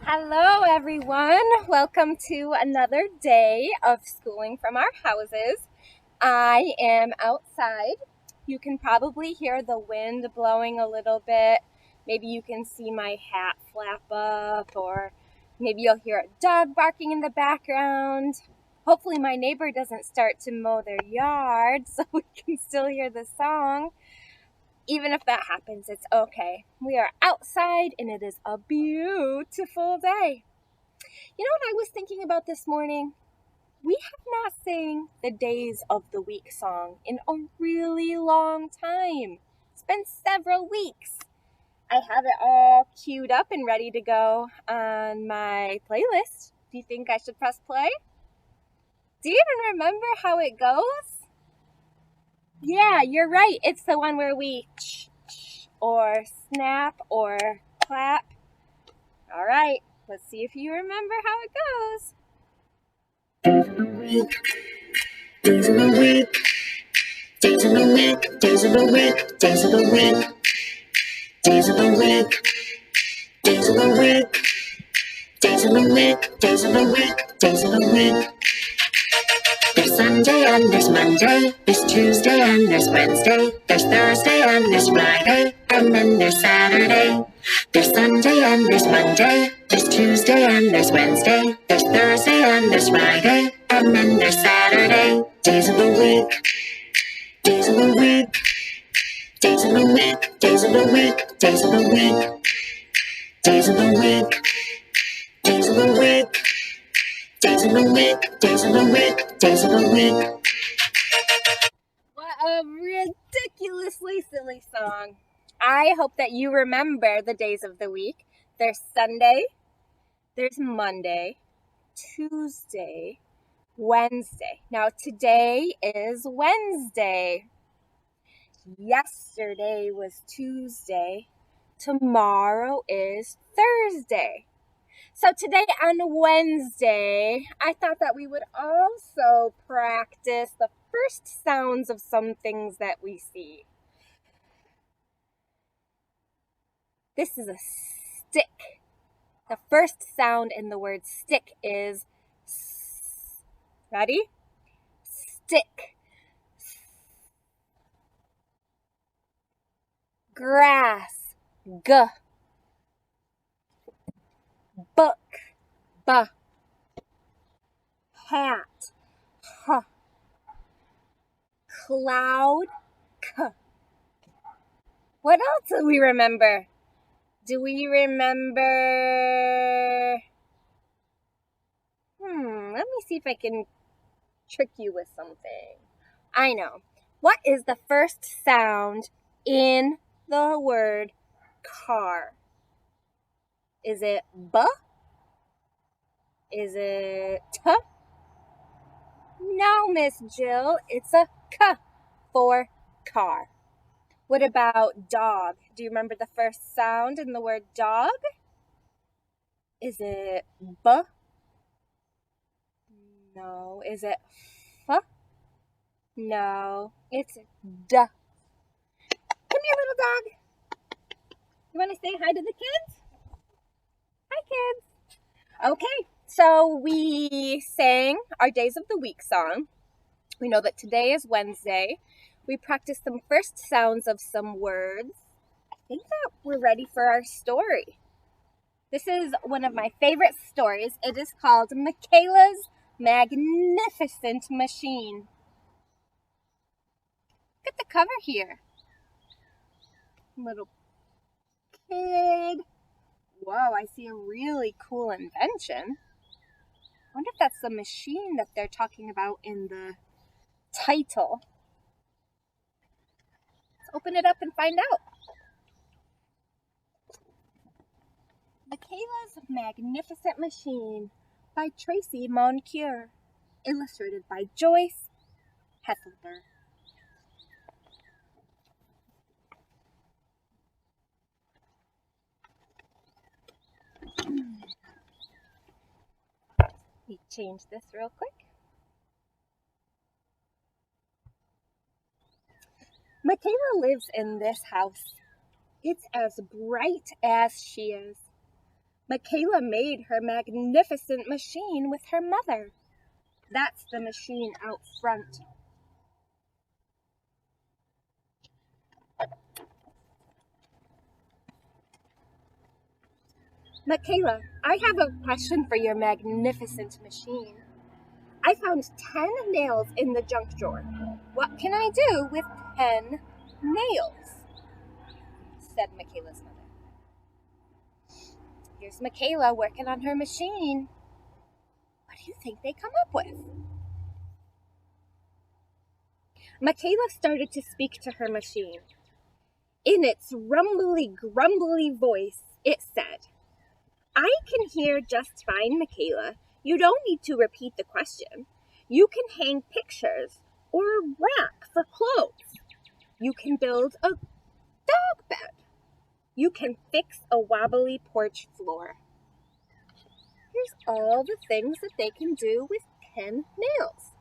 Hello, everyone. Welcome to another day of schooling from our houses. I am outside. You can probably hear the wind blowing a little bit. Maybe you can see my hat flap up, or maybe you'll hear a dog barking in the background. Hopefully, my neighbor doesn't start to mow their yard so we can still hear the song. Even if that happens, it's okay. We are outside and it is a beautiful day. You know what I was thinking about this morning? We have not sang the Days of the Week song in a really long time. It's been several weeks. I have it all queued up and ready to go on my playlist. Do you think I should press play? Do you even remember how it goes? Yeah, you're right. It's the one where we or snap or clap. All right, let's see if you remember how it goes. Days of the week, days of the week, days of the week, days of the week, days of the week, days of the week, days of the week, days of the week, days of the week, days of the week. There's Sunday and there's Monday, there's Tuesday and there's Wednesday, there's Thursday and there's Friday, and then there's Saturday. There's Sunday and there's Monday, there's Tuesday and there's Wednesday, there's Thursday and there's Friday, and then there's Saturday. Days of the week, days of the week, days of the week, days of the week, days of the week, days of the week, days of the week, days of the week, days of the week, days of the week. What a ridiculously silly song. I hope that you remember the days of the week. There's Sunday, there's Monday, Tuesday, Wednesday. Now today is Wednesday. Yesterday was Tuesday. Tomorrow is Thursday. So today on Wednesday, I thought that we would also practice the first sounds of some things that we see. This is a stick. The first sound in the word stick is S. Ready? Stick. Grass. G. Book. B. Hat. H. Cloud. K. What else do we remember? Do we remember? Let me see if I can trick you with something. I know. What is the first sound in the word car? Is it B? Is it T? No, Miss Jill. It's a K for car. What about dog? Do you remember the first sound in the word dog? Is it B? No. Is it F? No. It's D. Come here, little dog. You want to say hi to the kids? Hi, kids. Okay, so we sang our Days of the Week song. We know that today is Wednesday. We practiced some first sounds of some words. I think that we're ready for our story. This is one of my favorite stories. It is called Makayla's Magnificent Machine. Look at the cover here. Little kid. Whoa, I see a really cool invention. I wonder if that's the machine that they're talking about in the title. Let's open it up and find out. Makayla's Magnificent Machine by Tracy Moncure. Illustrated by Joyce Hesselberth. Let me change this real quick. Makayla lives in this house. It's as bright as she is. Makayla made her magnificent machine with her mother. That's the machine out front. Makayla, I have a question for your magnificent machine. I found 10 nails in the junk drawer. What can I do with 10 nails? Said Makayla's mother. Here's Makayla working on her machine. What do you think they come up with? Makayla started to speak to her machine. In its rumbly, grumbly voice, it said, I can hear just fine, Makayla. You don't need to repeat the question. You can hang pictures or a rack for clothes. You can build a dog bed. You can fix a wobbly porch floor. Here's all the things that they can do with 10 nails.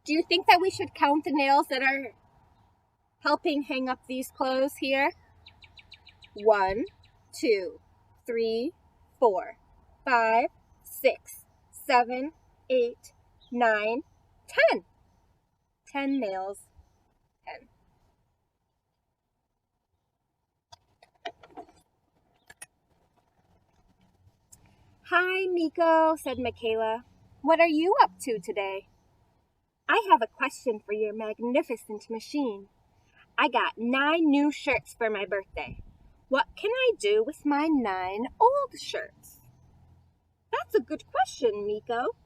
Do you think that we should count the nails that are helping hang up these clothes here? 1, 2, 3, 4, 5, 6, 7, 8, 9, 10. 10 nails. 10. Hi, Miko, said Makayla. What are you up to today? I have a question for your magnificent machine. I got 9 new shirts for my birthday. What can I do with my 9 old shirts? That's a good question, Miko.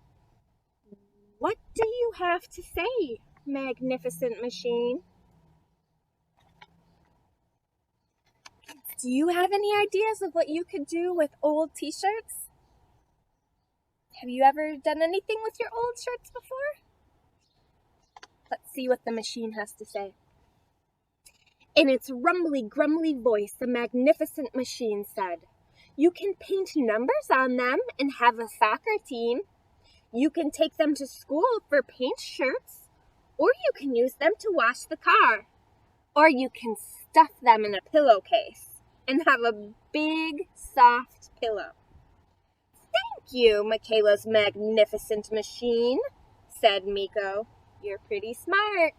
What do you have to say, magnificent machine? Do you have any ideas of what you could do with old t-shirts? Have you ever done anything with your old shirts before? Let's see what the machine has to say. In its rumbly, grumbly voice, the magnificent machine said, You can paint numbers on them and have a soccer team. You can take them to school for paint shirts, or you can use them to wash the car, or you can stuff them in a pillowcase and have a big, soft pillow. Thank you, Makayla's magnificent machine, said Miko. You're pretty smart.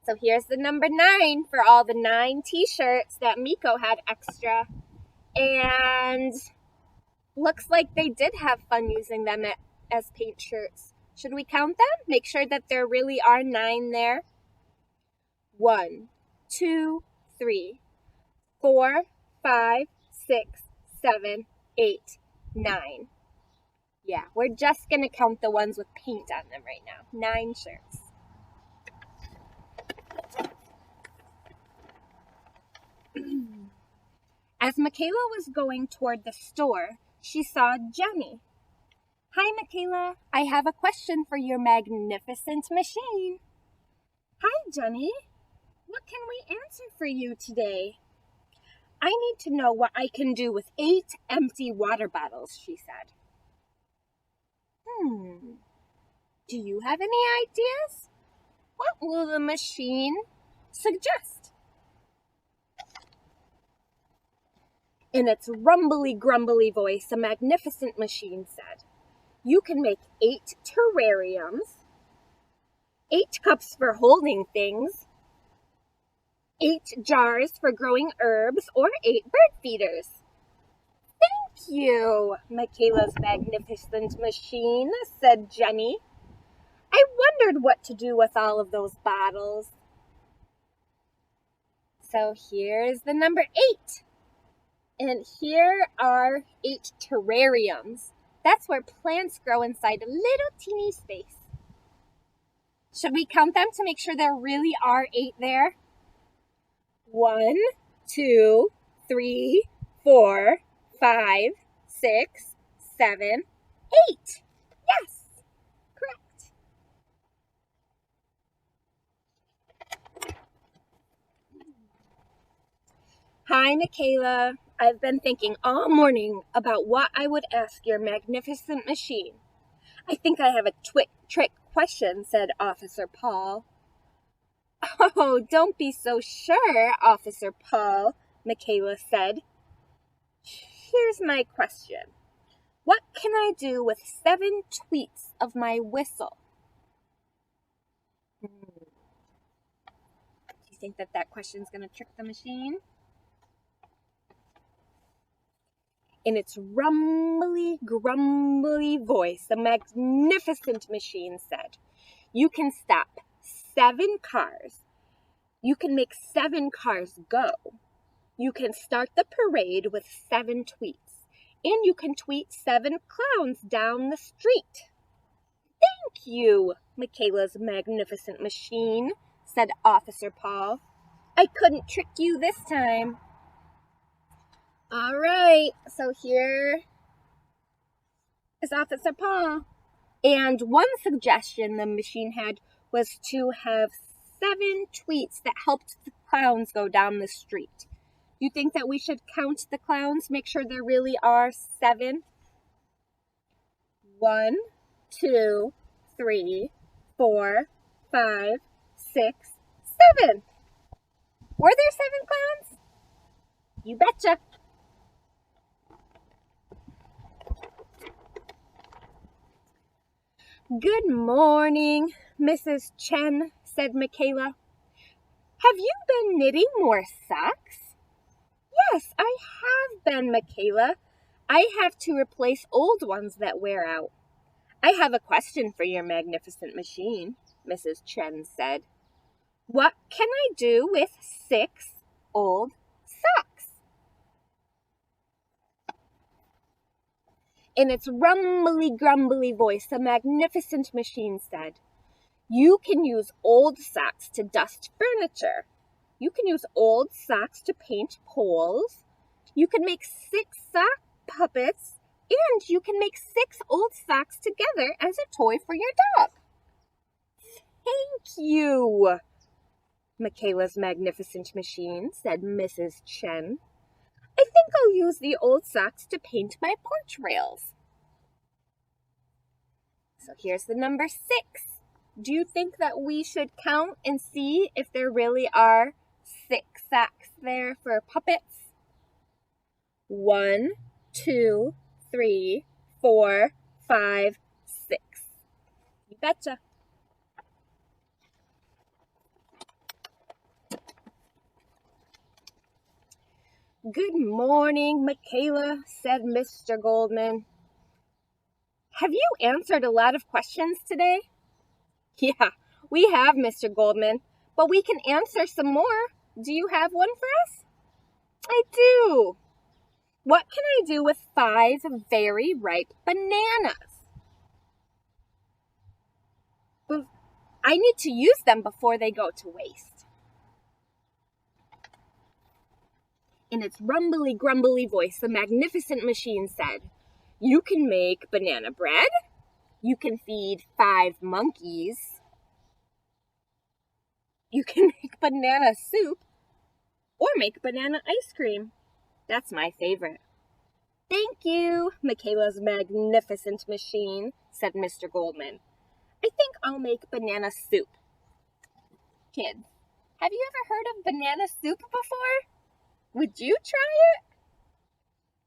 So here's the number 9 for all the 9 t-shirts that Miko had extra. And looks like they did have fun using them as paint shirts. Should we count them? Make sure that there really are 9 there. 1, 2, 3, 4, 5, 6, 7, 8, 9. Yeah, we're just going to count the ones with paint on them right now. 9 shirts. As Makayla was going toward the store, she saw Jenny. Hi, Makayla. I have a question for your magnificent machine. Hi, Jenny. What can we answer for you today? I need to know what I can do with 8 empty water bottles, she said. Do you have any ideas? What will the machine suggest? In its rumbly, grumbly voice, the magnificent machine said, You can make 8 terrariums, 8 cups for holding things, 8 jars for growing herbs, or 8 bird feeders. Thank you, Makayla's magnificent machine, said Jenny. I wondered what to do with all of those bottles. So here's the number 8. And here are 8 terrariums. That's where plants grow inside a little teeny space. Should we count them to make sure there really are 8 there? 1, 2, 3, 4, 5, 6, 7, 8. Yes, correct. Hi, Makayla. I've been thinking all morning about what I would ask your magnificent machine. I think I have a trick question, said Officer Paul. Oh, don't be so sure, Officer Paul, Makayla said. here's my question. What can I do with 7 tweets of my whistle? Do you think that question's going to trick the machine? In its rumbly, grumbly voice, the magnificent machine said, "You can stop 7 cars. You can make 7 cars go. You can start the parade with 7 tweets. And you can tweet 7 clowns down the street." "Thank you, Makayla's magnificent machine," said Officer Paul. "I couldn't trick you this time." All right, so here is Officer Paul. And one suggestion the machine had was to have 7 tweets that helped the clowns go down the street. Do you think that we should count the clowns, make sure there really are 7? 1, 2, 3, 4, 5, 6, 7. Were there 7 clowns? You betcha. "Good morning, Mrs. Chen," said Makayla. "Have you been knitting more socks?" "Yes, I have been, Makayla. I have to replace old ones that wear out." "I have a question for your magnificent machine," Mrs. Chen said. "What can I do with 6 old socks?" In its rumbly, grumbly voice, the magnificent machine said, "You can use old socks to dust furniture. You can use old socks to paint poles. You can make 6 sock puppets, and you can make 6 old socks together as a toy for your dog." "Thank you, Makayla's magnificent machine," said Mrs. Chen. "I think I'll use the old socks to paint my porch rails." So here's the number 6. Do you think that we should count and see if there really are 6 socks there for puppets? 1, 2, 3, 4, 5, 6. You betcha. "Good morning, Makayla," said Mr. Goldman. "Have you answered a lot of questions today?" "Yeah, we have, Mr. Goldman, but we can answer some more. Do you have one for us?" "I do. What can I do with 5 very ripe bananas?" "I need to use them before they go to waste." In its rumbly, grumbly voice, the magnificent machine said, "You can make banana bread. You can feed 5 monkeys. You can make banana soup or make banana ice cream. That's my favorite." "Thank you, Makayla's magnificent machine," said Mr. Goldman. "I think I'll make banana soup." Kids, have you ever heard of banana soup before? Would you try it?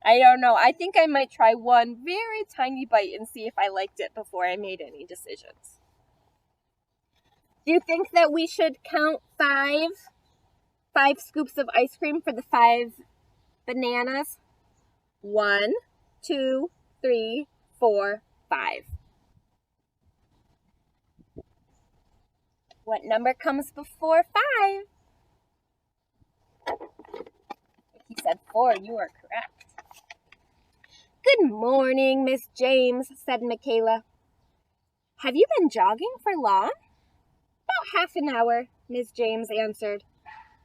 I don't know. I think I might try one very tiny bite and see if I liked it before I made any decisions. Do you think that we should count 5 scoops of ice cream for the 5 bananas? 1, 2, 3, 4, 5. What number comes before 5? If you said 4, you are correct. "Good morning, Miss James," said Makayla. "Have you been jogging for long?" "About half an hour," Miss James answered.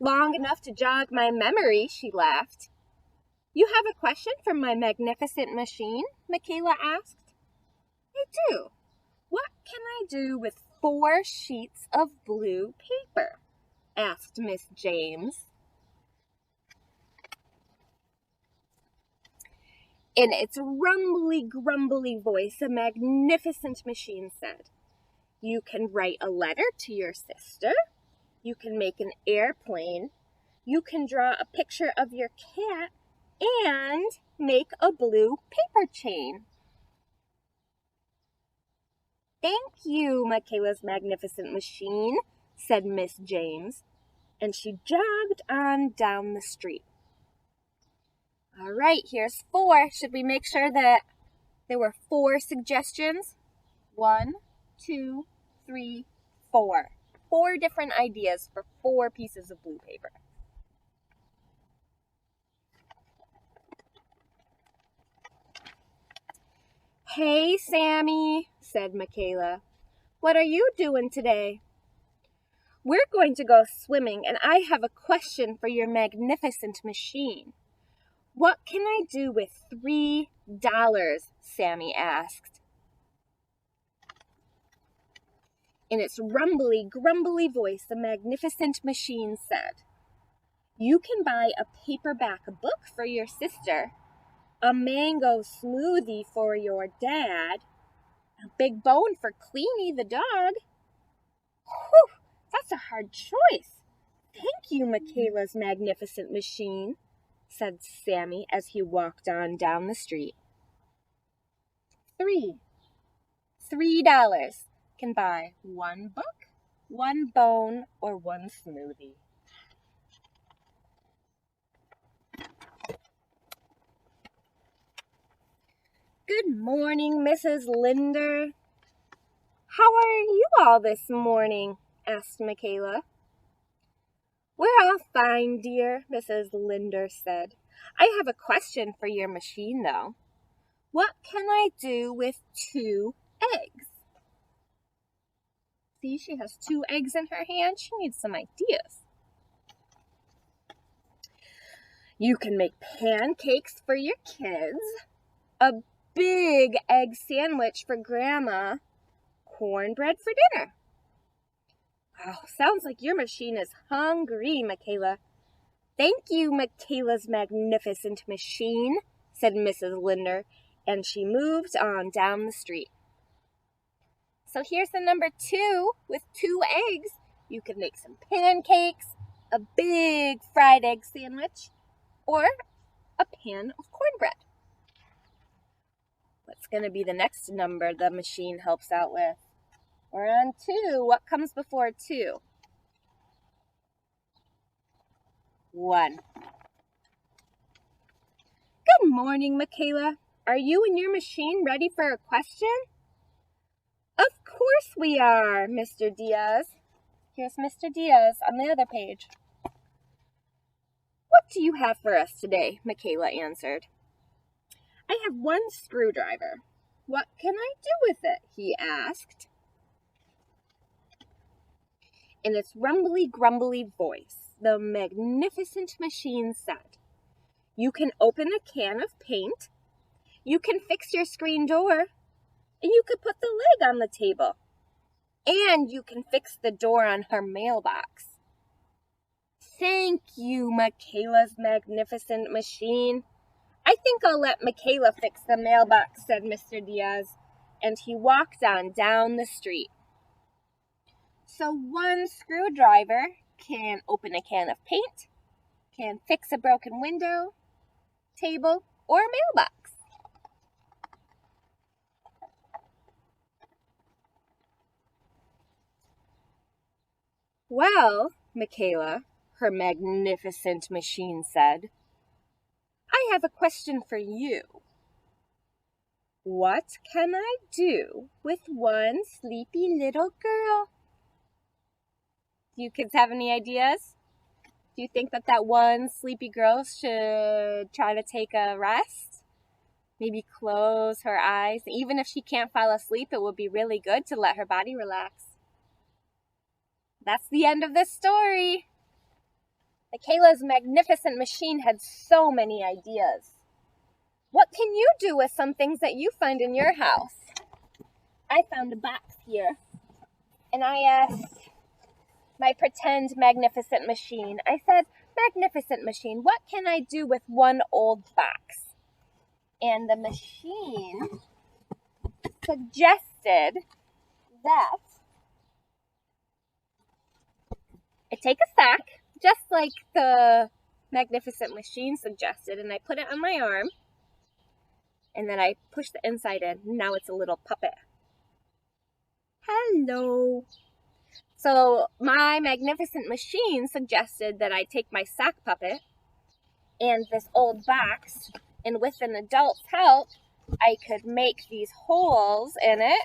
"Long enough to jog my memory," she laughed. "You have a question for my magnificent machine?" Makayla asked. "I do. What can I do with 4 sheets of blue paper?" asked Miss James. In its rumbly, grumbly voice, a magnificent machine said, "You can write a letter to your sister. You can make an airplane. You can draw a picture of your cat. and make a blue paper chain. Thank you, Makayla's magnificent machine, said Miss James, and she jogged on down the street. All right, here's 4. Should we make sure that there were 4 suggestions? 1, 2, 3, 4. 4 different ideas for 4 pieces of blue paper. Hey, Sammy, said Makayla. What are you doing today? We're going to go swimming, and I have a question for your magnificent machine. What can I do with $3? Sammy asked. In its rumbly, grumbly voice, the magnificent machine said, You can buy a paperback book for your sister, a mango smoothie for your dad, a big bone for Cleanie the dog. Whew, that's a hard choice. Thank you, Makayla's magnificent machine, said Sammy as he walked on down the street. $3 can buy 1 book, 1 bone, or 1 smoothie. Good morning, Mrs. Linder. How are you all this morning? Asked Makayla. We're all fine, dear, Mrs. Linder said. I have a question for your machine, though. What can I do with 2 eggs? See, she has 2 eggs in her hand. She needs some ideas. You can make pancakes for your kids, a big egg sandwich for Grandma, cornbread for dinner. Wow, sounds like your machine is hungry, Makayla. Thank you, Makayla's magnificent machine, said Mrs. Linder, and she moved on down the street. So here's the number 2 with 2 eggs. You can make some pancakes, a big fried egg sandwich, or a pan of cornbread. What's going to be the next number the machine helps out with? We're on 2. What comes before 2? 1. Good morning, Makayla. Are you and your machine ready for a question? Of course we are, Mr. Diaz. Here's Mr. Diaz on the other page. What do you have for us today? Makayla answered. I have 1 screwdriver. What can I do with it? He asked. In its rumbly, grumbly voice, the magnificent machine said, You can open a can of paint, you can fix your screen door, and you could put the leg on the table, and you can fix the door on her mailbox. Thank you, Makayla's magnificent machine. I think I'll let Makayla fix the mailbox, said Mr. Diaz, and he walked on down the street. So 1 screwdriver can open a can of paint, can fix a broken window, table, or mailbox. Well, Makayla, her magnificent machine said, I have a question for you. What can I do with 1 sleepy little girl? Do you kids have any ideas? Do you think that 1 sleepy girl should try to take a rest? Maybe close her eyes. Even if she can't fall asleep, it would be really good to let her body relax. That's the end of this story. Makayla's magnificent machine had so many ideas. What can you do with some things that you find in your house? I found a box here, and I asked my pretend magnificent machine. I said, Magnificent machine, what can I do with 1 old box? And the machine suggested that I take a sack, just like the Magnificent Machine suggested, and I put it on my arm, and then I pushed the inside in. Now it's a little puppet. Hello. So my Magnificent Machine suggested that I take my sock puppet and this old box, and with an adult's help, I could make these holes in it.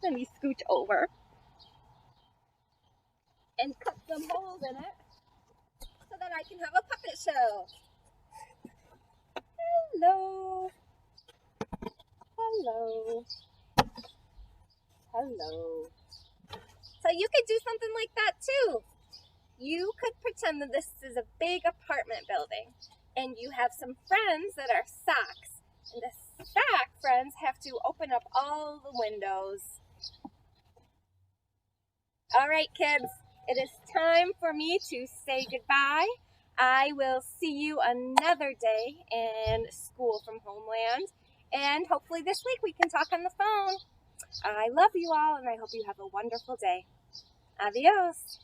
Let me scooch over and cut some holes in it so that I can have a puppet show. Hello. Hello. Hello. So you could do something like that too. You could pretend that this is a big apartment building and you have some friends that are socks. And the sock friends have to open up all the windows. All right, kids, it is time for me to say goodbye. I will see you another day in School from Homeland. And hopefully this week we can talk on the phone. I love you all, and I hope you have a wonderful day. Adios.